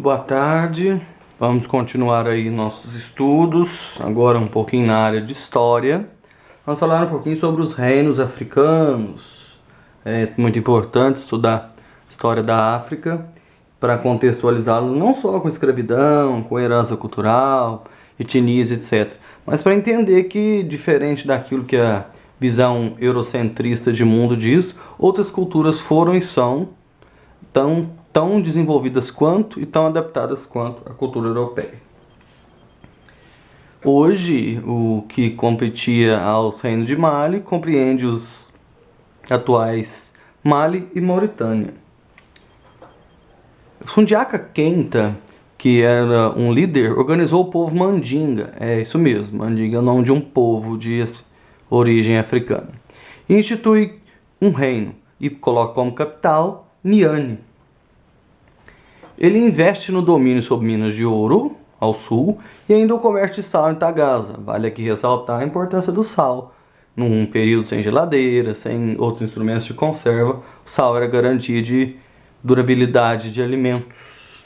Boa tarde, vamos continuar aí nossos estudos, agora um pouquinho na área de história. Vamos falar um pouquinho sobre os reinos africanos. É muito importante estudar a história da África para contextualizá-lo não só com escravidão, com herança cultural, etnias, etc. Mas para entender que, diferente daquilo que a visão eurocentrista de mundo diz, outras culturas foram e são tão desenvolvidas quanto e tão adaptadas quanto a cultura europeia. Hoje, o que competia aos reinos de Mali compreende os atuais Mali e Mauritânia. Sundiata Keita, que era um líder, organizou o povo Mandinga, é isso mesmo, Mandinga é o nome de um povo de origem africana, e institui um reino e coloca como capital Niani. Ele investe no domínio sobre minas de ouro, ao sul, e ainda o comércio de sal em Tagaza. Vale aqui ressaltar a importância do sal. Num período sem geladeira, sem outros instrumentos de conserva, o sal era garantia de durabilidade de alimentos.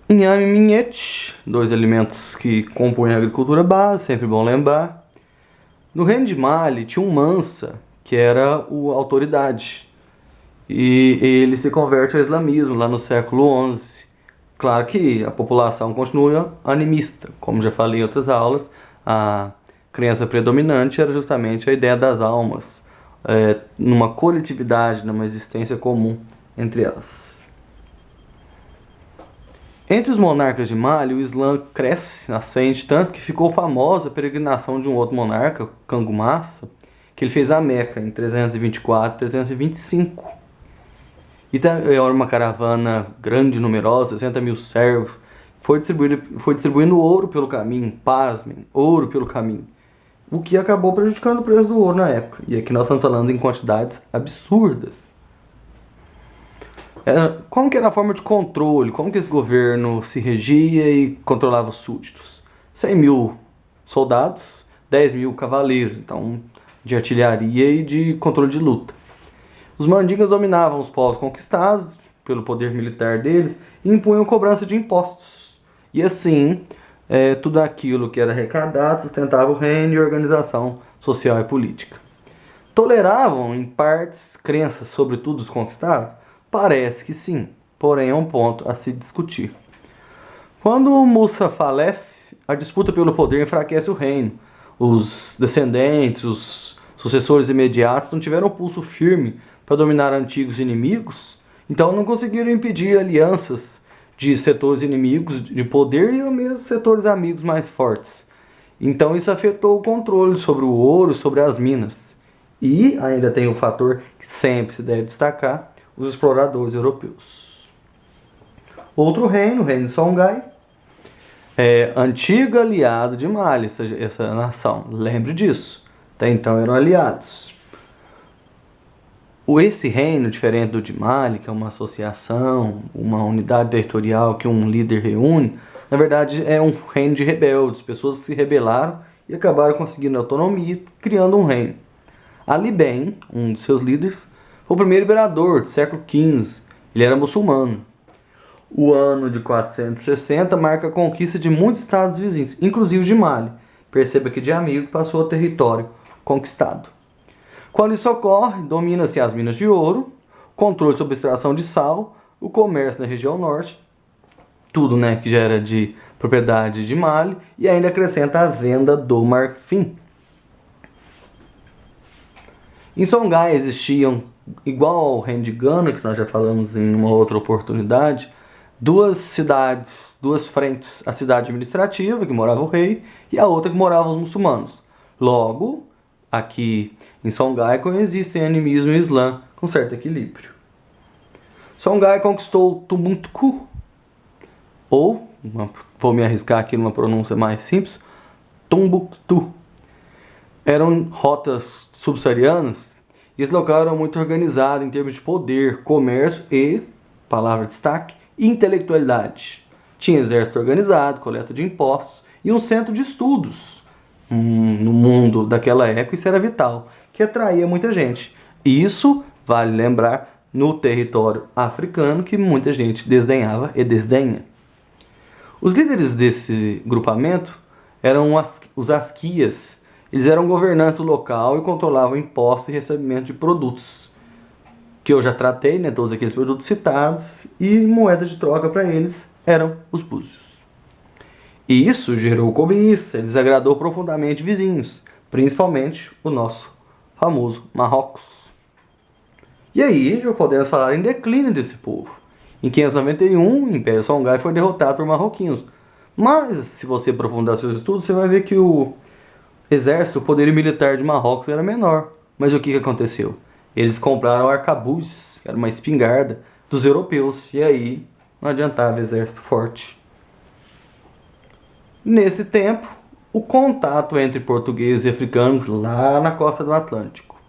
Inhame e minhete, dois alimentos que compõem a agricultura base, sempre bom lembrar. No reino de Mali tinha um Mansa, que era a autoridade. E ele se converte ao islamismo lá no século XI. Claro que a população continua animista. Como já falei em outras aulas, a crença predominante era justamente a ideia das almas, numa coletividade, numa existência comum entre elas. Entre os monarcas de Mali, o Islã cresce, ascende, tanto que ficou famosa a peregrinação de um outro monarca, Kangu Massa, que ele fez a Meca em 324 e 325. E era uma caravana grande, numerosa, 60 mil servos, foi distribuindo ouro pelo caminho, pasmem, ouro pelo caminho, o que acabou prejudicando o preço do ouro na época. E aqui nós estamos falando em quantidades absurdas. Como que era a forma de controle? Como que esse governo se regia e controlava os súditos? 100 mil soldados, 10 mil cavaleiros, então de artilharia e de controle de luta. Os mandingas dominavam os povos conquistados pelo poder militar deles e impunham cobrança de impostos. E assim, tudo aquilo que era arrecadado sustentava o reino e a organização social e política. Toleravam, em partes, crenças sobre tudo os conquistados? Parece que sim, porém é um ponto a se discutir. Quando Musa falece, a disputa pelo poder enfraquece o reino. Os descendentes, os sucessores imediatos não tiveram pulso firme para dominar antigos inimigos, então não conseguiram impedir alianças de setores inimigos de poder e mesmo setores amigos mais fortes. Então isso afetou o controle sobre o ouro, sobre as minas. E ainda tem o fator que sempre se deve destacar, os exploradores europeus. Outro reino, o reino de Songhai, antigo aliado de Mali, essa nação, lembre disso. Até então eram aliados. Esse reino, diferente do de Mali, que é uma associação, uma unidade territorial que um líder reúne, na verdade é um reino de rebeldes, pessoas que se rebelaram e acabaram conseguindo autonomia, criando um reino. Ali Ben, um de seus líderes, foi o primeiro imperador do século XV, ele era muçulmano. O ano de 460 marca a conquista de muitos estados vizinhos, inclusive de Mali. Perceba que de amigo passou a território conquistado. Quando isso ocorre, domina-se as minas de ouro, controle sobre a extração de sal, o comércio na região norte, tudo que já era de propriedade de Mali, e ainda acrescenta a venda do marfim. Em Songhai existiam, igual ao reino de Gana, que nós já falamos em uma outra oportunidade, duas cidades, duas frentes, a cidade administrativa, que morava o rei, e a outra que moravam os muçulmanos. Logo, aqui em Songhai coexistem animismo e islã com certo equilíbrio. Songhai conquistou Tumbuktu, ou, vou me arriscar aqui numa pronúncia mais simples, Tombouctou. Eram rotas subsaarianas e esse local era muito organizado em termos de poder, comércio e, palavra de destaque, intelectualidade. Tinha exército organizado, coleta de impostos e um centro de estudos. No mundo daquela época isso era vital, que atraía muita gente. E isso, vale lembrar, no território africano que muita gente desdenhava e desdenha. Os líderes desse grupamento eram os asquias. Eles eram governantes do local e controlavam impostos e recebimento de produtos, que eu já tratei, né, todos aqueles produtos citados, e moeda de troca para eles eram os búzios. E isso gerou cobiça, desagradou profundamente vizinhos, principalmente o nosso famoso Marrocos. E aí já podemos falar em declínio desse povo. Em 591, o Império Songhai foi derrotado por marroquinos. Mas, se você aprofundar seus estudos, você vai ver que o exército, o poderio militar de Marrocos era menor. Mas o que aconteceu? Eles compraram o arcabuz, que era uma espingarda, dos europeus. E aí não adiantava exército forte. Nesse tempo, o contato entre portugueses e africanos lá na costa do Atlântico.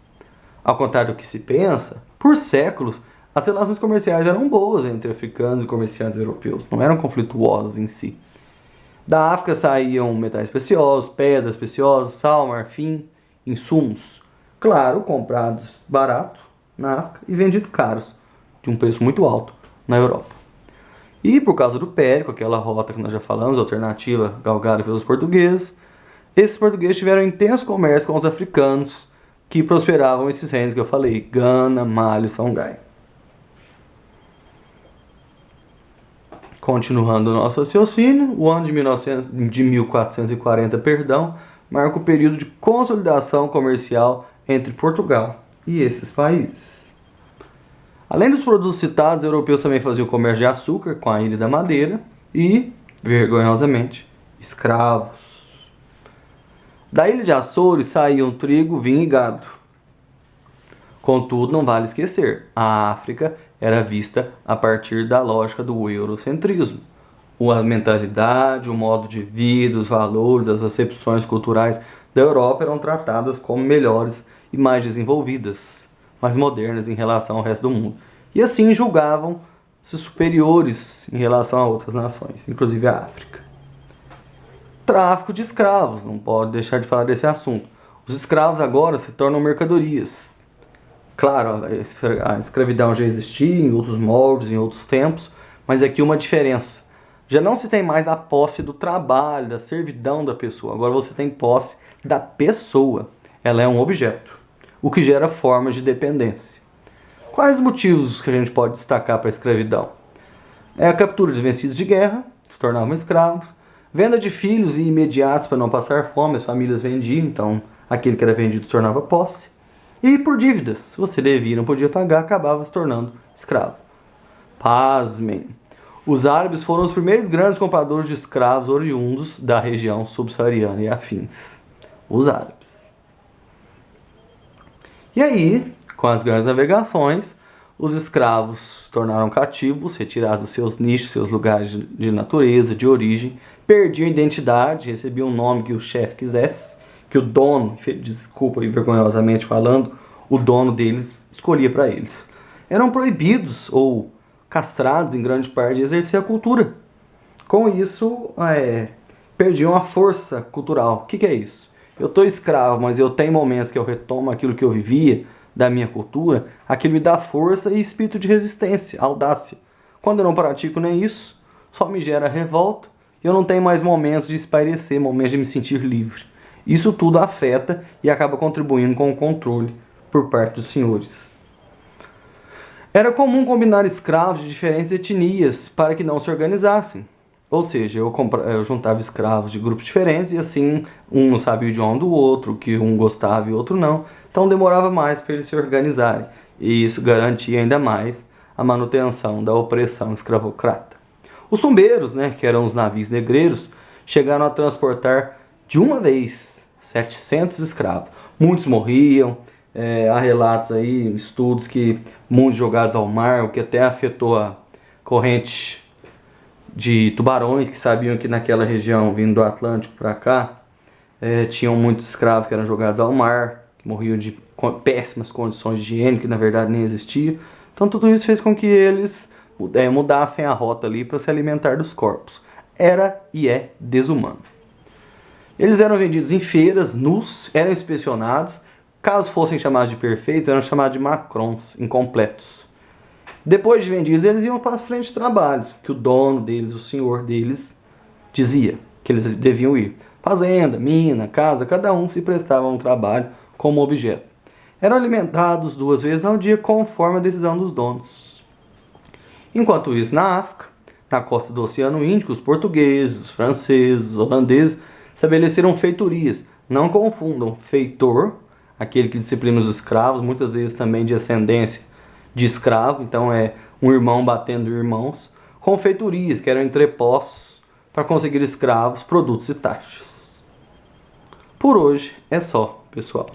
Ao contrário do que se pensa, por séculos, as relações comerciais eram boas entre africanos e comerciantes europeus, não eram conflituosas em si. Da África saíam metais preciosos, pedras preciosas, sal, marfim, insumos. Claro, comprados barato na África e vendidos caros, de um preço muito alto, na Europa. E por causa do Périco, aquela rota que nós já falamos, alternativa galgada pelos portugueses, esses portugueses tiveram intenso comércio com os africanos que prosperavam esses reinos que eu falei, Gana, Mali e Songhai. Continuando o nosso raciocínio, o ano de 1440, marca o período de consolidação comercial entre Portugal e esses países. Além dos produtos citados, os europeus também faziam comércio de açúcar com a Ilha da Madeira e, vergonhosamente, escravos. Da ilha de Açores saíam trigo, vinho e gado. Contudo, não vale esquecer, a África era vista a partir da lógica do eurocentrismo. A mentalidade, o modo de vida, os valores, as acepções culturais da Europa eram tratadas como melhores e mais desenvolvidas, mais modernas em relação ao resto do mundo. E assim julgavam-se superiores em relação a outras nações, inclusive a África. Tráfico de escravos, não pode deixar de falar desse assunto. Os escravos agora se tornam mercadorias. Claro, a escravidão já existia em outros moldes, em outros tempos, mas aqui uma diferença. Já não se tem mais a posse do trabalho, da servidão da pessoa. Agora você tem posse da pessoa. Ela é um objeto, o que gera formas de dependência. Quais os motivos que a gente pode destacar para a escravidão? É a captura de vencidos de guerra, que se tornavam escravos, venda de filhos e imediatos para não passar fome, as famílias vendiam, então aquele que era vendido se tornava posse. E por dívidas, se você devia e não podia pagar, acabava se tornando escravo. Pasmem! Os árabes foram os primeiros grandes compradores de escravos oriundos da região subsaariana e afins. Os árabes. E aí, com as grandes navegações, os escravos se tornaram cativos, retirados dos seus nichos, seus lugares de natureza, de origem, perdiam identidade, recebiam um nome que o chefe quisesse, que o dono, desculpa vergonhosamente falando, o dono deles escolhia para eles. Eram proibidos ou castrados em grande parte de exercer a cultura. Com isso, perdiam a força cultural. O que é isso? Eu estou escravo, mas eu tenho momentos que eu retomo aquilo que eu vivia, da minha cultura, aquilo me dá força e espírito de resistência, audácia. Quando eu não pratico nem isso, só me gera revolta e eu não tenho mais momentos de espairecer, momentos de me sentir livre. Isso tudo afeta e acaba contribuindo com o controle por parte dos senhores. Era comum combinar escravos de diferentes etnias para que não se organizassem. Ou seja, eu juntava escravos de grupos diferentes e assim um não sabia o idioma do outro, que um gostava e o outro não. Então demorava mais para eles se organizarem. E isso garantia ainda mais a manutenção da opressão escravocrata. Os tumbeiros, que eram os navios negreiros, chegaram a transportar de uma vez 700 escravos. Muitos morriam, há relatos aí, estudos que muitos jogados ao mar, o que até afetou a corrente de tubarões que sabiam que naquela região, vindo do Atlântico para cá, tinham muitos escravos que eram jogados ao mar, que morriam de péssimas condições de higiene, que na verdade nem existiam. Então tudo isso fez com que eles mudassem a rota ali para se alimentar dos corpos. Era e é desumano. Eles eram vendidos em feiras, nus, eram inspecionados. Caso fossem chamados de perfeitos, eram chamados de macrons, incompletos. Depois de vendidos, eles iam para a frente de trabalho, que o dono deles, o senhor deles, dizia que eles deviam ir. Fazenda, mina, casa, cada um se prestava a um trabalho como objeto. Eram alimentados 2 vezes ao dia, conforme a decisão dos donos. Enquanto isso, na África, na costa do Oceano Índico, os portugueses, os franceses, os holandeses estabeleceram feitorias. Não confundam feitor, aquele que disciplina os escravos, muitas vezes também de ascendência de escravo, então é um irmão batendo irmãos, com feitorias, que eram entrepostos para conseguir escravos, produtos e taxas. Por hoje é só, pessoal.